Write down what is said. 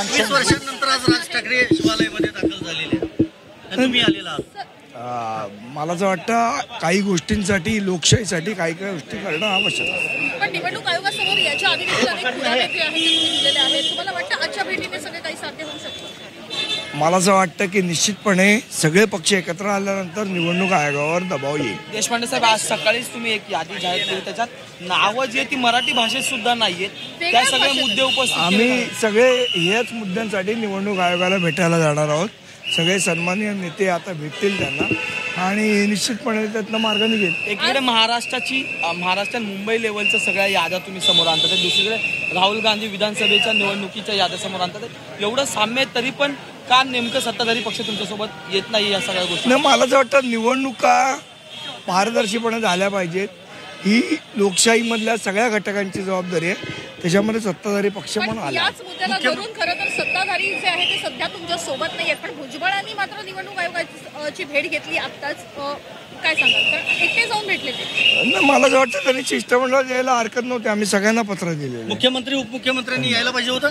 20 वर्षांनंतर आज राज ठाकरे शिवालयामध्ये दाखल झालेले आहेत. तुम्ही आलेला आहात. मला असं वाटतं काही गोष्टींसाठी लोकशाहीसाठी काही काही गोष्टी करणं आवश्यक आहे. पण निवडणूक आयोगासमोर याच्या आधी देखील अनेक पुरावे आहेत ते दिलेले आहेत. तुम्हाला वाटतं आजच्या भेटीने सगळे काही साध्य होऊ शकतं? मला असं वाटतं की निश्चितपणे सगळे पक्ष एकत्र आल्यानंतर निवडणूक आयोगावर दबाव येईल. देशपांडे साहेब, आज सकाळीच तुम्ही एक यादी जाहीर केली, त्याच्यात नावं जी आहे ती मराठी भाषेत सुद्धा नाहीयेत. त्या सगळे मुद्दे उपस्थित आम्ही सगळे हेच मुद्द्यांसाठी निवडणूक आयोगाला भेटायला जाणार आहोत. सगळे सन्माननीय नेते आता भेटतील त्यांना आणि निश्चितपणे त्यातनं मार्ग निघेल. एकीकडे महाराष्ट्रात मुंबई लेवलच्या सगळ्या याद्या तुम्ही समोर आणतात, दुसरीकडे राहुल गांधी विधानसभेच्या निवडणुकीच्या याद्या समोर आणतात. एवढं साम्य आहे तरी पण का नेमकं सत्ताधारी पक्ष तुमच्यासोबत येत नाही या सगळ्या गोष्टी? नाही, मला असं वाटतं निवडणुका पारदर्शीपणे झाल्या पाहिजेत. ही लोकशाहीमधल्या सगळ्या घटकांची जबाबदारी आहे. त्याच्यामध्ये सत्ताधारी पक्ष पण आला. याच मुद्द्याला धरून खरं तर सत्ताधारी जे आहे ते सध्या तुमच्या सोबत नाही आहेत. पण भुजबळांनी मात्र निवडणूक आयोगाची भेट घेतली आत्ताच. काय सांगाल? कारण एकटे जाऊन भेटले ते. नाही, मला असं वाटतं त्यांनी शिष्टमंडळ यायला हरकत नव्हती. आम्ही सगळ्यांना पत्र दिलेलं. मुख्यमंत्री उपमुख्यमंत्र्यांनी यायला पाहिजे होतं.